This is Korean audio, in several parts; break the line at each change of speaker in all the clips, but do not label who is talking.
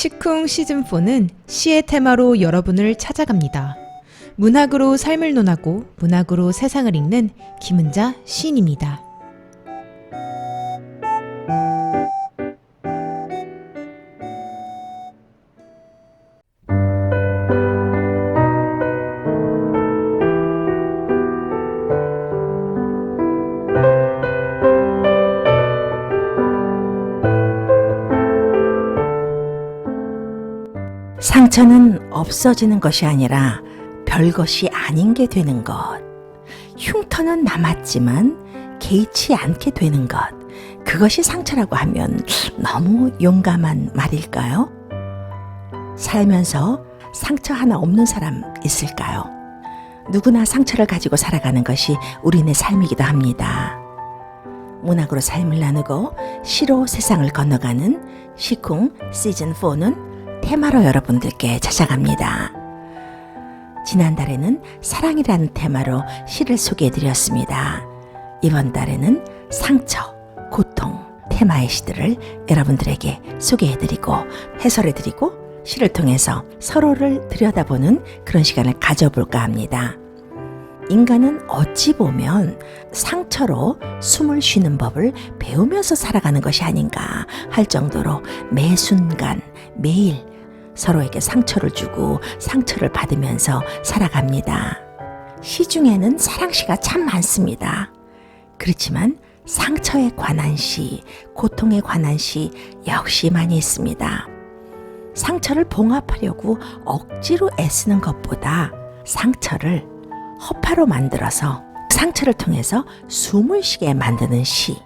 시쿵 시즌4는 시의 테마로 여러분을 찾아갑니다. 문학으로 삶을 논하고 문학으로 세상을 읽는 김은자 시인입니다.
상처는 없어지는 것이 아니라 별것이 아닌 게 되는 것. 흉터는 남았지만 개의치 않게 되는 것. 그것이 상처라고 하면 너무 용감한 말일까요? 살면서 상처 하나 없는 사람 있을까요? 누구나 상처를 가지고 살아가는 것이 우리네 삶이기도 합니다. 문학으로 삶을 나누고 시로 세상을 건너가는 시쿵 시즌4는 테마로 여러분들께 찾아갑니다. 지난달에는 사랑이라는 테마로 시를 소개해드렸습니다. 이번 달에는 상처, 고통 테마의 시들을 여러분들에게 소개해드리고 해설해드리고 시를 통해서 서로를 들여다보는 그런 시간을 가져볼까 합니다. 인간은 어찌 보면 상처로 숨을 쉬는 법을 배우면서 살아가는 것이 아닌가 할 정도로 매 순간 매일 서로에게 상처를 주고 상처를 받으면서 살아갑니다. 시 중에는 사랑시가 참 많습니다. 그렇지만 상처에 관한 시, 고통에 관한 시 역시 많이 있습니다. 상처를 봉합하려고 억지로 애쓰는 것보다 상처를 허파로 만들어서 상처를 통해서 숨을 쉬게 만드는 시.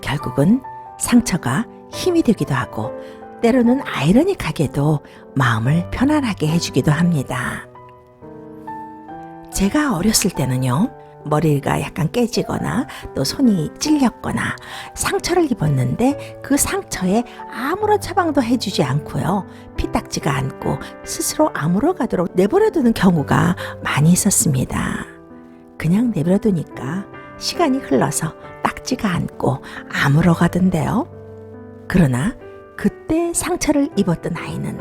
결국은 상처가 힘이 되기도 하고 때로는 아이러니하게도 마음을 편안하게 해주기도 합니다. 제가 어렸을 때는요, 머리가 약간 깨지거나 또 손이 찔렸거나 상처를 입었는데 그 상처에 아무런 처방도 해주지 않고요, 피딱지가 않고 스스로 아물어가도록 내버려두는 경우가 많이 있었습니다. 그냥 내버려두니까 시간이 흘러서 딱지가 않고 아물어가던데요. 그러나 그때 상처를 입었던 아이는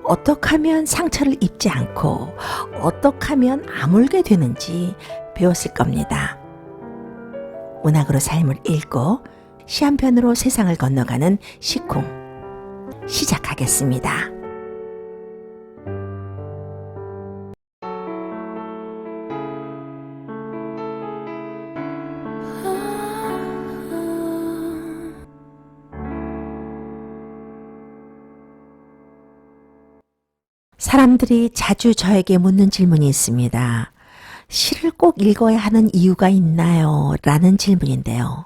어떻게 하면 상처를 입지 않고 어떻게 하면 아물게 되는지 배웠을 겁니다. 문학으로 삶을 읽고 시 한 편으로 세상을 건너가는 시쿵 시작하겠습니다. 사람들이 자주 저에게 묻는 질문이 있습니다. 시를 꼭 읽어야 하는 이유가 있나요? 라는 질문인데요.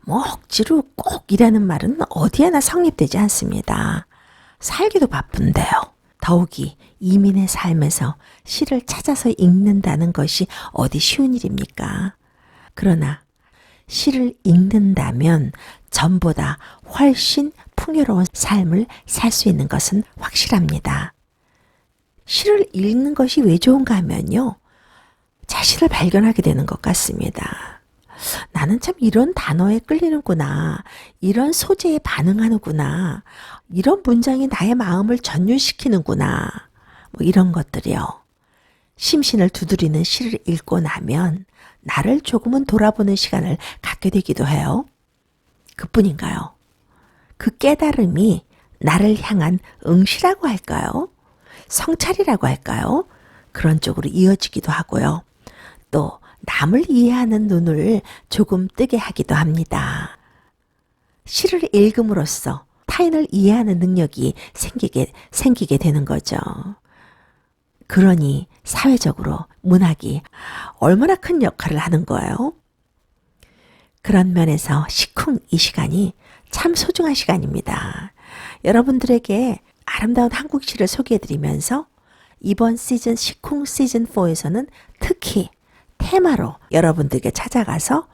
억지로 꼭이라는 말은 어디에나 성립되지 않습니다. 살기도 바쁜데요. 더욱이 이민의 삶에서 시를 찾아서 읽는다는 것이 어디 쉬운 일입니까? 그러나 시를 읽는다면 전보다 훨씬 풍요로운 삶을 살 수 있는 것은 확실합니다. 시를 읽는 것이 왜 좋은가 하면요, 자신을 발견하게 되는 것 같습니다. 나는 참 이런 단어에 끌리는구나, 이런 소재에 반응하는구나, 이런 문장이 나의 마음을 전율시키는구나, 이런 것들이요. 심신을 두드리는 시를 읽고 나면 나를 조금은 돌아보는 시간을 갖게 되기도 해요. 그뿐인가요? 그 깨달음이 나를 향한 응시라고 할까요? 성찰이라고 할까요? 그런 쪽으로 이어지기도 하고요. 또 남을 이해하는 눈을 조금 뜨게 하기도 합니다. 시를 읽음으로써 타인을 이해하는 능력이 생기게 되는 거죠. 그러니 사회적으로 문학이 얼마나 큰 역할을 하는 거예요? 그런 면에서 시쿵 이 시간이 참 소중한 시간입니다. 여러분들에게 아름다운 한국 시를 소개해드리면서 이번 시즌 시쿵 시즌4에서는 특히 테마로 여러분들께 찾아가서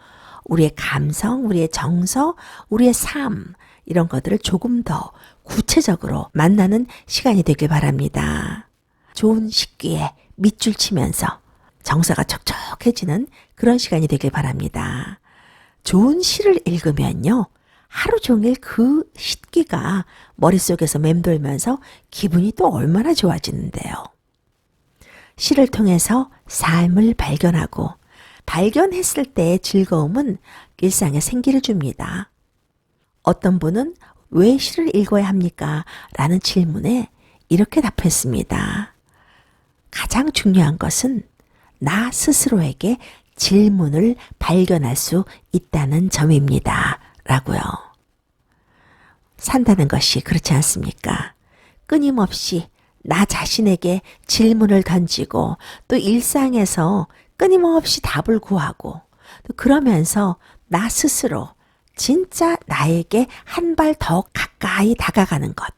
우리의 감성, 우리의 정서, 우리의 삶 이런 것들을 조금 더 구체적으로 만나는 시간이 되길 바랍니다. 좋은 식기에 밑줄 치면서 정서가 촉촉해지는 그런 시간이 되길 바랍니다. 좋은 시를 읽으면요, 하루 종일 그 씻기가 머릿속에서 맴돌면서 기분이 또 얼마나 좋아지는데요. 시를 통해서 삶을 발견하고 발견했을 때의 즐거움은 일상에 생기를 줍니다. 어떤 분은 왜 시를 읽어야 합니까? 라는 질문에 이렇게 답했습니다. 가장 중요한 것은 나 스스로에게 질문을 발견할 수 있다는 점입니다. 라고요. 산다는 것이 그렇지 않습니까? 끊임없이 나 자신에게 질문을 던지고 또 일상에서 끊임없이 답을 구하고 또 그러면서 나 스스로 진짜 나에게 한 발 더 가까이 다가가는 것.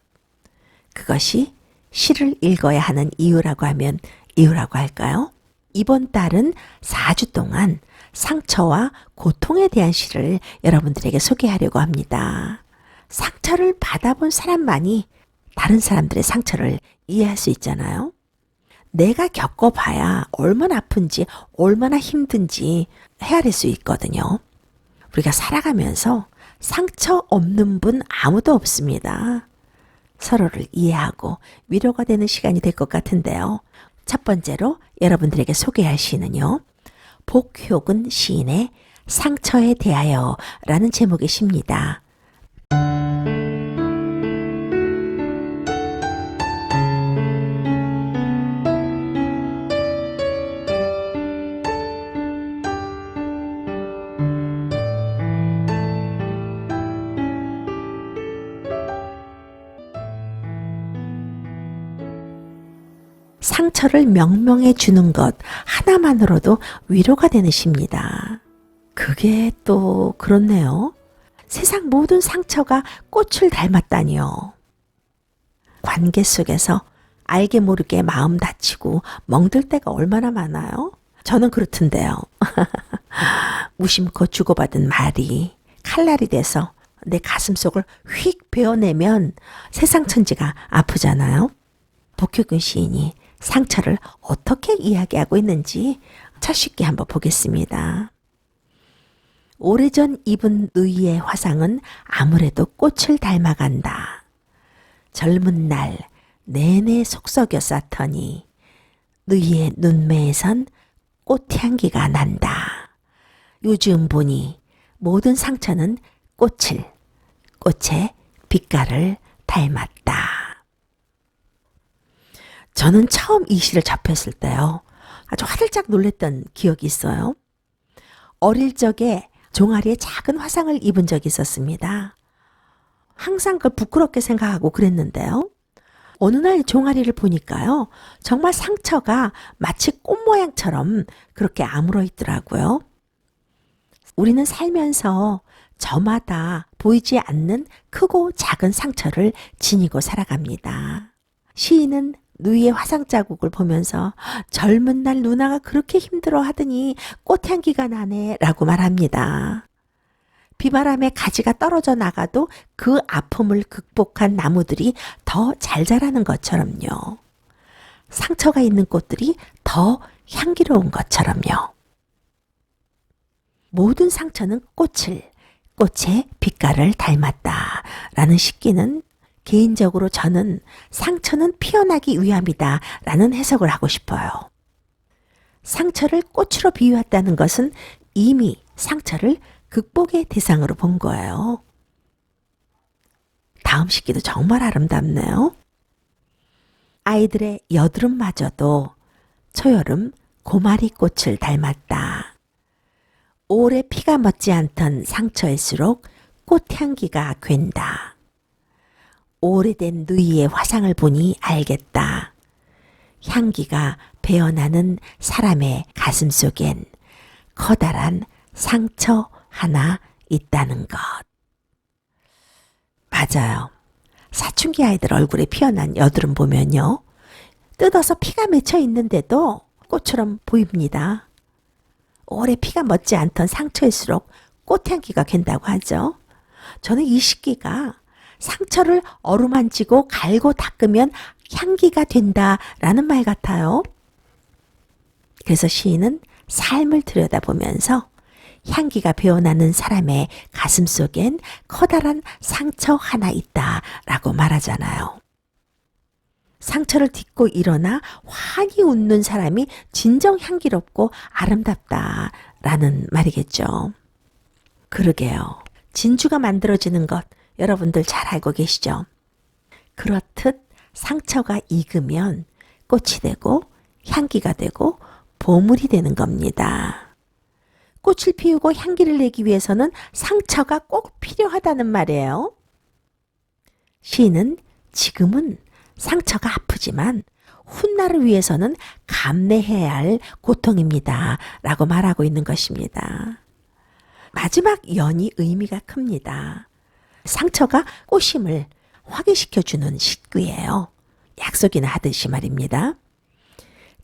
그것이 시를 읽어야 하는 이유라고 하면 이유라고 할까요? 이번 달은 4주 동안 상처와 고통에 대한 시를 여러분들에게 소개하려고 합니다. 상처를 받아본 사람만이 다른 사람들의 상처를 이해할 수 있잖아요. 내가 겪어봐야 얼마나 아픈지 얼마나 힘든지 헤아릴 수 있거든요. 우리가 살아가면서 상처 없는 분 아무도 없습니다. 서로를 이해하고 위로가 되는 시간이 될 것 같은데요. 첫 번째로 여러분들에게 소개할 시는요. 복효근 시인의 상처에 대하여 라는 제목의 시입니다. 상처를 명명해 주는 것 하나만으로도 위로가 되는 시입니다. 그게 또 그렇네요. 세상 모든 상처가 꽃을 닮았다니요. 관계 속에서 알게 모르게 마음 다치고 멍들 때가 얼마나 많아요? 저는 그렇던데요. 무심코 주고받은 말이 칼날이 돼서 내 가슴속을 휙 베어내면 세상 천지가 아프잖아요. 복효근 시인이 상처를 어떻게 이야기하고 있는지 차쉽게 한번 보겠습니다. 오래전 입은 누이의 화상은 아무래도 꽃을 닮아간다. 젊은 날 내내 속썩여 쌌더니 누이의 눈매에선 꽃향기가 난다. 요즘 보니 모든 상처는 꽃의 빛깔을 닮았다. 저는 처음 이 시를 접했을 때요. 아주 화들짝 놀랐던 기억이 있어요. 어릴 적에 종아리에 작은 화상을 입은 적이 있었습니다. 항상 그걸 부끄럽게 생각하고 그랬는데요. 어느 날 종아리를 보니까요. 정말 상처가 마치 꽃 모양처럼 그렇게 아물어 있더라고요. 우리는 살면서 저마다 보이지 않는 크고 작은 상처를 지니고 살아갑니다. 시인은 누이의 화상 자국을 보면서 젊은 날 누나가 그렇게 힘들어 하더니 꽃향기가 나네 라고 말합니다. 비바람에 가지가 떨어져 나가도 그 아픔을 극복한 나무들이 더 잘 자라는 것처럼요. 상처가 있는 꽃들이 더 향기로운 것처럼요. 모든 상처는 꽃의 빛깔을 닮았다 라는 식기는 개인적으로 저는 상처는 피어나기 위함이다 라는 해석을 하고 싶어요. 상처를 꽃으로 비유했다는 것은 이미 상처를 극복의 대상으로 본 거예요. 다음 식기도 정말 아름답네요. 아이들의 여드름마저도 초여름 고마리 꽃을 닮았다. 오래 피가 멎지 않던 상처일수록 꽃향기가 괜다. 오래된 누이의 화상을 보니 알겠다. 향기가 배어나는 사람의 가슴 속엔 커다란 상처 하나 있다는 것. 맞아요. 사춘기 아이들 얼굴에 피어난 여드름 보면요. 뜯어서 피가 맺혀 있는데도 꽃처럼 보입니다. 오래 피가 멎지 않던 상처일수록 꽃향기가 괜다고 하죠. 저는 이 식기가 상처를 어루만지고 갈고 닦으면 향기가 된다라는 말 같아요. 그래서 시인은 삶을 들여다보면서 향기가 배어나는 사람의 가슴 속엔 커다란 상처 하나 있다라고 말하잖아요. 상처를 딛고 일어나 환히 웃는 사람이 진정 향기롭고 아름답다라는 말이겠죠. 그러게요. 진주가 만들어지는 것 여러분들 잘 알고 계시죠? 그렇듯 상처가 익으면 꽃이 되고 향기가 되고 보물이 되는 겁니다. 꽃을 피우고 향기를 내기 위해서는 상처가 꼭 필요하다는 말이에요. 시인은 지금은 상처가 아프지만 훗날을 위해서는 감내해야 할 고통입니다. 라고 말하고 있는 것입니다. 마지막 연이 의미가 큽니다. 상처가 꽃임을 확인시켜주는 식구예요. 약속이나 하듯이 말입니다.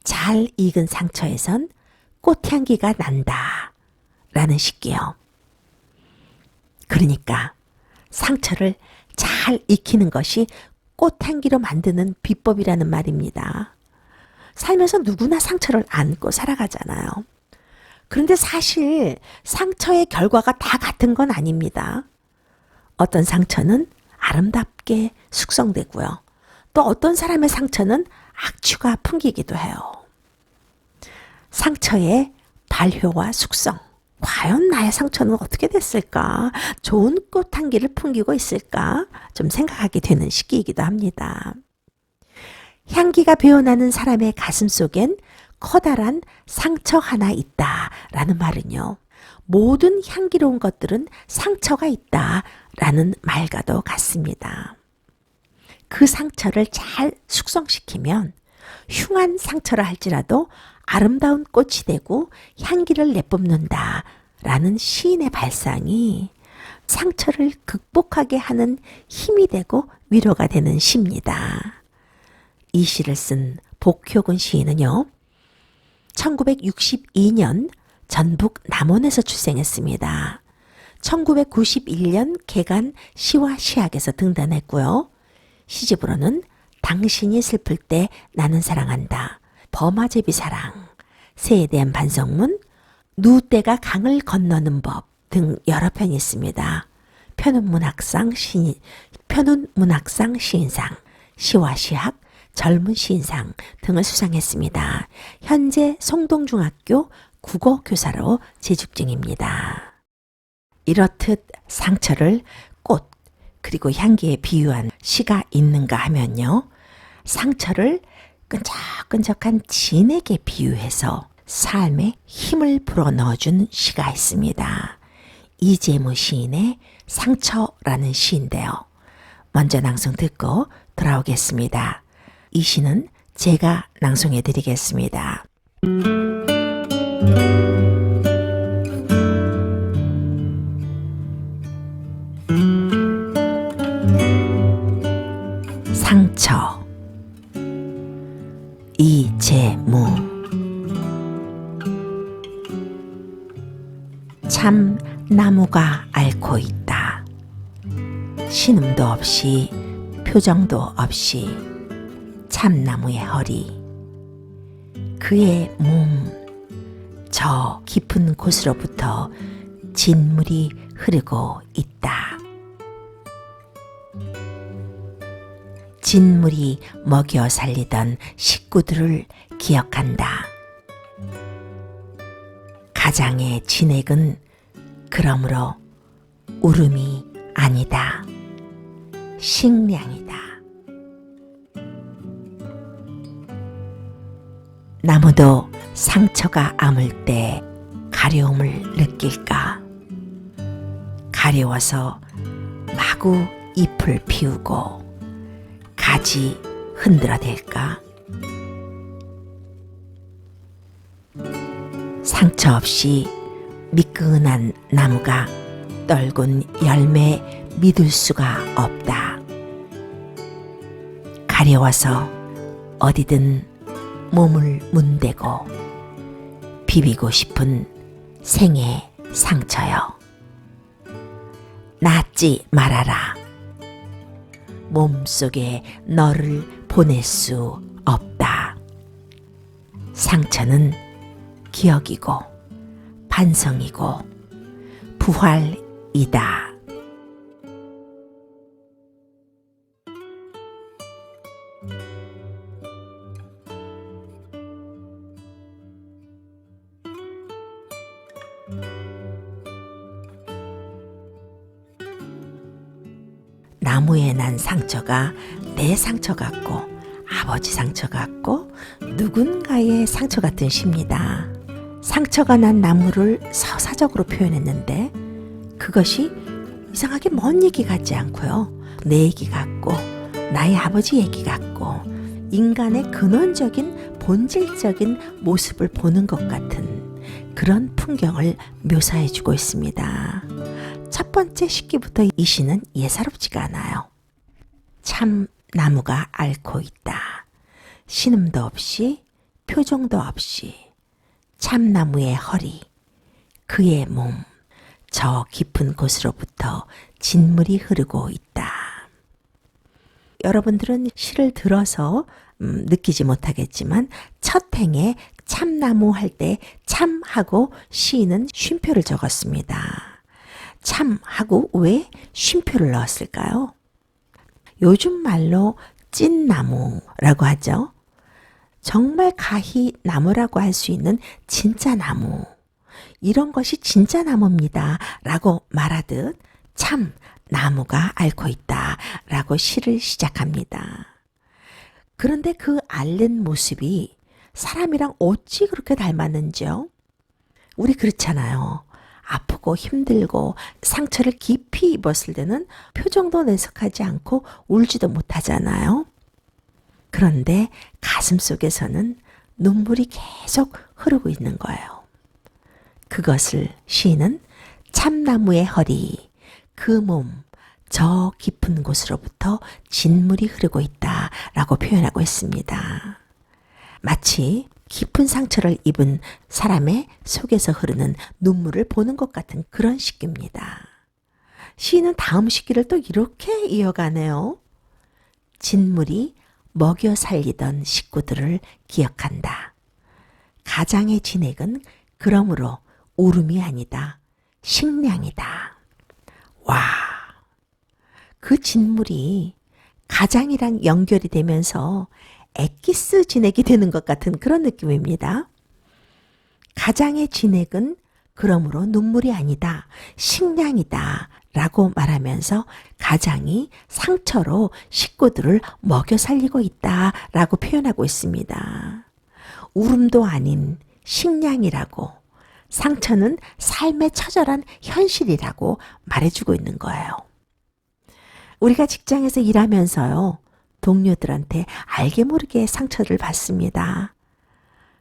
잘 익은 상처에선 꽃향기가 난다 라는 식기요. 그러니까 상처를 잘 익히는 것이 꽃향기로 만드는 비법이라는 말입니다. 살면서 누구나 상처를 안고 살아가잖아요. 그런데 사실 상처의 결과가 다 같은 건 아닙니다. 어떤 상처는 아름답게 숙성되고요. 또 어떤 사람의 상처는 악취가 풍기기도 해요. 상처의 발효와 숙성. 과연 나의 상처는 어떻게 됐을까? 좋은 꽃향기를 풍기고 있을까? 좀 생각하게 되는 시기이기도 합니다. 향기가 배어나는 사람의 가슴 속엔 커다란 상처 하나 있다라는 말은요. 모든 향기로운 것들은 상처가 있다라는 말과도 같습니다. 그 상처를 잘 숙성시키면 흉한 상처라 할지라도 아름다운 꽃이 되고 향기를 내뿜는다라는 시인의 발상이 상처를 극복하게 하는 힘이 되고 위로가 되는 시입니다. 이 시를 쓴 복효근 시인은요. 1962년 전북 남원에서 출생했습니다. 1991년 개간 시와 시학에서 등단했고요. 시집으로는 당신이 슬플 때 나는 사랑한다, 범아제비 사랑, 새에 대한 반성문, 누때가 강을 건너는 법 등 여러 편이 있습니다. 편운문학상 시인상, 시와 시학, 젊은 시인상 등을 수상했습니다. 현재 송동중학교 국어교사로 재직 중입니다. 이렇듯 상처를 꽃 그리고 향기에 비유한 시가 있는가 하면요. 상처를 끈적끈적한 진에게 비유해서 삶에 힘을 불어넣어준 시가 있습니다. 이재무 시인의 상처라는 시인데요. 먼저 낭송 듣고 돌아오겠습니다. 이 시는 제가 낭송해 드리겠습니다. 상처. 이재무. 참 나무가 앓고 있다. 신음도 없이 표정도 없이 참나무의 허리, 그의 몸, 저 깊은 곳으로부터 진물이 흐르고 있다. 진물이 먹여 살리던 식구들을 기억한다. 가장의 진액은 그러므로 울음이 아니다. 식량이다. 나무도 상처가 아물 때 가려움을 느낄까? 가려워서 마구 잎을 피우고 가지 흔들어댈까? 상처 없이 미끈한 나무가 떨군 열매 믿을 수가 없다. 가려워서 어디든 몸을 문대고 비비고 싶은 생의 상처여. 낫지 말아라. 몸속에 너를 보낼 수 없다. 상처는 기억이고 반성이고 부활이다. 나무에 난 상처가 내 상처 같고 아버지 상처 같고 누군가의 상처 같은 시입니다. 상처가 난 나무를 서사적으로 표현했는데 그것이 이상하게 먼 얘기 같지 않고요. 내 얘기 같고 나의 아버지 얘기 같고 인간의 근원적인 본질적인 모습을 보는 것 같은 그런 풍경을 묘사해주고 있습니다. 첫 번째 시기부터 이 시는 예사롭지가 않아요. 참 나무가 앓고 있다. 신음도 없이 표정도 없이 참나무의 허리, 그의 몸, 저 깊은 곳으로부터 진물이 흐르고 있다. 여러분들은 시를 들어서 느끼지 못하겠지만 첫 행에 참나무 할 때 참하고 시인은 쉼표를 적었습니다. 참하고 왜 쉼표를 넣었을까요? 요즘 말로 찐나무라고 하죠. 정말 가히 나무라고 할 수 있는 진짜 나무. 이런 것이 진짜 나무입니다. 라고 말하듯 참 나무가 앓고 있다. 라고 시를 시작합니다. 그런데 그 앓는 모습이 사람이랑 어찌 그렇게 닮았는지요? 우리 그렇잖아요. 아프고 힘들고 상처를 깊이 입었을 때는 표정도 내색하지 않고 울지도 못하잖아요. 그런데 가슴 속에서는 눈물이 계속 흐르고 있는 거예요. 그것을 시인은 참나무의 허리, 그 몸, 저 깊은 곳으로부터 진물이 흐르고 있다라고 표현하고 있습니다. 마치 깊은 상처를 입은 사람의 속에서 흐르는 눈물을 보는 것 같은 그런 시기입니다. 시인은 다음 시기를 또 이렇게 이어가네요. 진물이 먹여 살리던 식구들을 기억한다. 가장의 진액은 그러므로 울음이 아니다. 식량이다. 와, 그 진물이 가장이랑 연결이 되면서 엑기스 진액이 되는 것 같은 그런 느낌입니다. 가장의 진액은 그러므로 눈물이 아니다. 식량이다. 라고 말하면서 가장이 상처로 식구들을 먹여 살리고 있다. 라고 표현하고 있습니다. 울음도 아닌 식량이라고, 상처는 삶의 처절한 현실이라고 말해주고 있는 거예요. 우리가 직장에서 일하면서요, 동료들한테 알게 모르게 상처를 받습니다.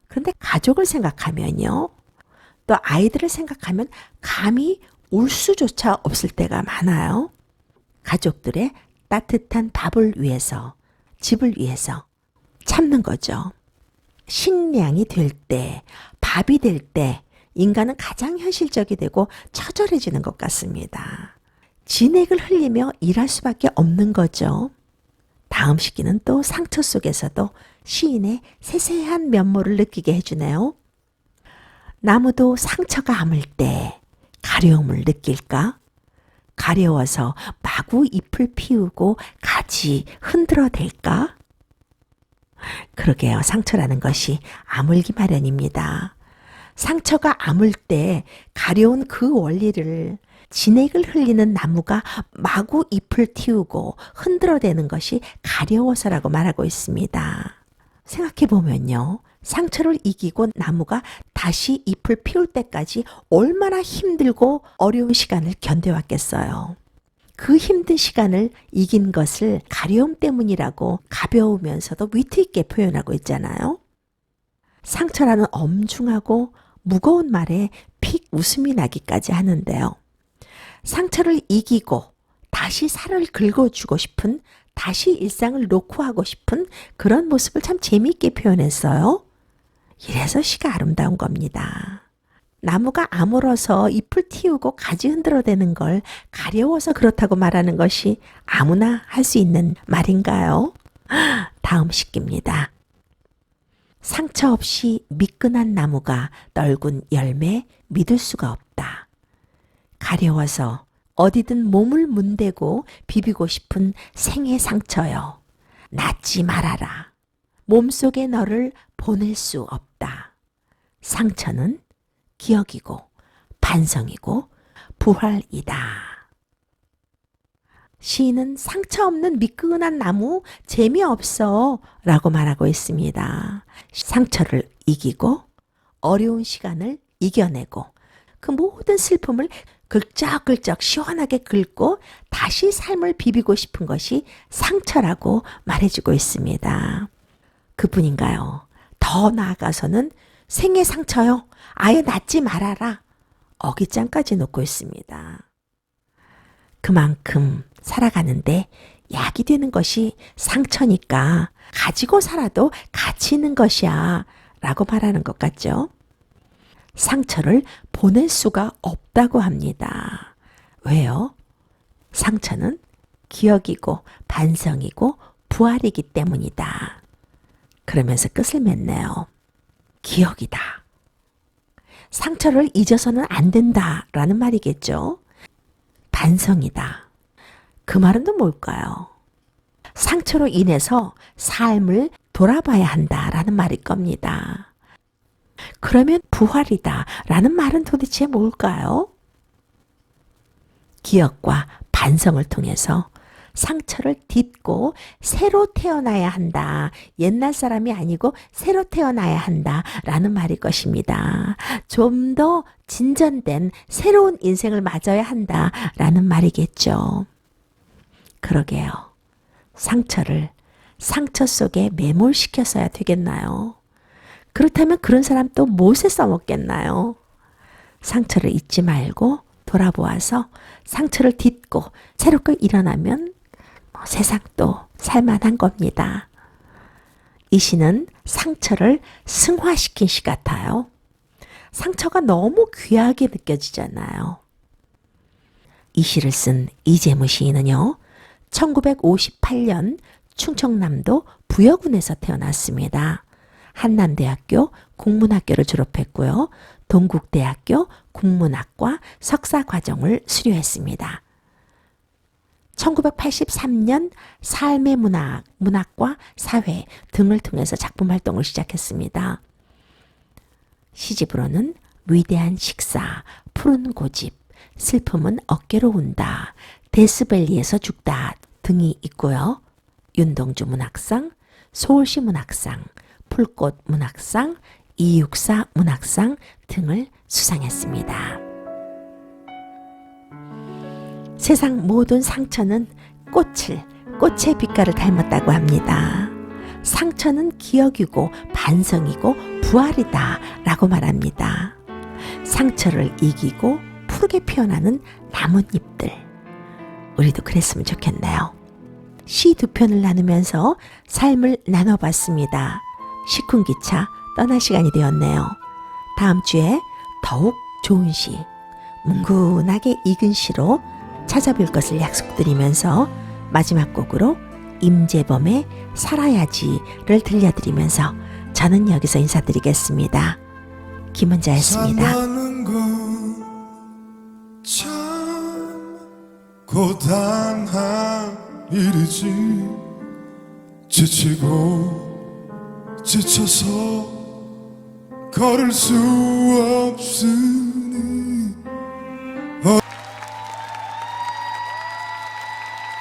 그런데 가족을 생각하면요, 또 아이들을 생각하면 감히 울 수조차 없을 때가 많아요. 가족들의 따뜻한 밥을 위해서, 집을 위해서 참는 거죠. 식량이 될 때, 밥이 될 때 인간은 가장 현실적이 되고 처절해지는 것 같습니다. 진액을 흘리며 일할 수밖에 없는 거죠. 다음 시기는 또 상처 속에서도 시인의 세세한 면모를 느끼게 해주네요. 나무도 상처가 아물 때 가려움을 느낄까? 가려워서 마구 잎을 피우고 가지 흔들어 댈까? 그러게요. 상처라는 것이 아물기 마련입니다. 상처가 아물 때 가려운 그 원리를 진액을 흘리는 나무가 마구 잎을 틔우고 흔들어대는 것이 가려워서라고 말하고 있습니다. 생각해보면요. 상처를 이기고 나무가 다시 잎을 피울 때까지 얼마나 힘들고 어려운 시간을 견뎌왔겠어요. 그 힘든 시간을 이긴 것을 가려움 때문이라고 가벼우면서도 위트 있게 표현하고 있잖아요. 상처라는 엄중하고 무거운 말에 픽 웃음이 나기까지 하는데요. 상처를 이기고 다시 살을 긁어주고 싶은, 다시 일상을 놓고 하고 싶은 그런 모습을 참 재미있게 표현했어요. 이래서 시가 아름다운 겁니다. 나무가 아물어서 잎을 틔우고 가지 흔들어대는 걸 가려워서 그렇다고 말하는 것이 아무나 할 수 있는 말인가요? 다음 시기입니다. 상처 없이 미끈한 나무가 떨군 열매 믿을 수가 없다. 가려워서 어디든 몸을 문대고 비비고 싶은 생의 상처여. 낫지 말아라. 몸속에 너를 보낼 수 없다. 상처는 기억이고 반성이고 부활이다. 시인은 상처 없는 미끈한 나무 재미없어 라고 말하고 있습니다. 상처를 이기고 어려운 시간을 이겨내고 그 모든 슬픔을 긁적긁적 시원하게 긁고 다시 삶을 비비고 싶은 것이 상처라고 말해주고 있습니다. 그뿐인가요? 더 나아가서는 생의 상처요. 아예 낫지 말아라. 어깃장까지 놓고 있습니다. 그만큼 살아가는데 약이 되는 것이 상처니까 가지고 살아도 가치 있는 것이야 라고 말하는 것 같죠? 상처를 보낼 수가 없다고 합니다. 왜요? 상처는 기억이고 반성이고 부활이기 때문이다. 그러면서 끝을 맺네요. 기억이다. 상처를 잊어서는 안 된다라는 말이겠죠. 반성이다. 그 말은 또 뭘까요? 상처로 인해서 삶을 돌아봐야 한다라는 말일 겁니다. 그러면 부활이다라는 말은 도대체 뭘까요? 기억과 반성을 통해서 상처를 딛고 새로 태어나야 한다. 옛날 사람이 아니고 새로 태어나야 한다라는 말일 것입니다. 좀 더 진전된 새로운 인생을 맞아야 한다라는 말이겠죠. 그러게요. 상처를 상처 속에 매몰시켜서야 되겠나요? 그렇다면 그런 사람 또 못에 써먹겠나요? 상처를 잊지 말고 돌아보아서 상처를 딛고 새롭게 일어나면 세상도 살만한 겁니다. 이 시는 상처를 승화시킨 시 같아요. 상처가 너무 귀하게 느껴지잖아요. 이 시를 쓴 이재무 시인은요, 1958년 충청남도 부여군에서 태어났습니다. 한남대학교 국문학교를 졸업했고요. 동국대학교 국문학과 석사과정을 수료했습니다. 1983년 삶의 문학, 문학과 사회 등을 통해서 작품 활동을 시작했습니다. 시집으로는 위대한 식사, 푸른 고집, 슬픔은 어깨로 온다, 데스밸리에서 죽다 등이 있고요. 윤동주 문학상, 서울시 문학상, 풀꽃 문학상, 이육사 문학상 등을 수상했습니다. 세상 모든 상처는 꽃의 빛깔을 닮았다고 합니다. 상처는 기억이고 반성이고 부활이다 라고 말합니다. 상처를 이기고 푸르게 피어나는 나뭇잎들. 우리도 그랬으면 좋겠네요. 시 두 편을 나누면서 삶을 나눠봤습니다. 시쿵기차 떠날 시간이 되었네요. 다음 주에 더욱 좋은 시, 뭉근하게 익은 시로 찾아뵐 것을 약속드리면서 마지막 곡으로 임재범의 살아야지를 들려드리면서 저는 여기서 인사드리겠습니다. 김은자였습니다.
사는 건 참 고단한 일이지. 지치고 지쳐서 걸을 수 없음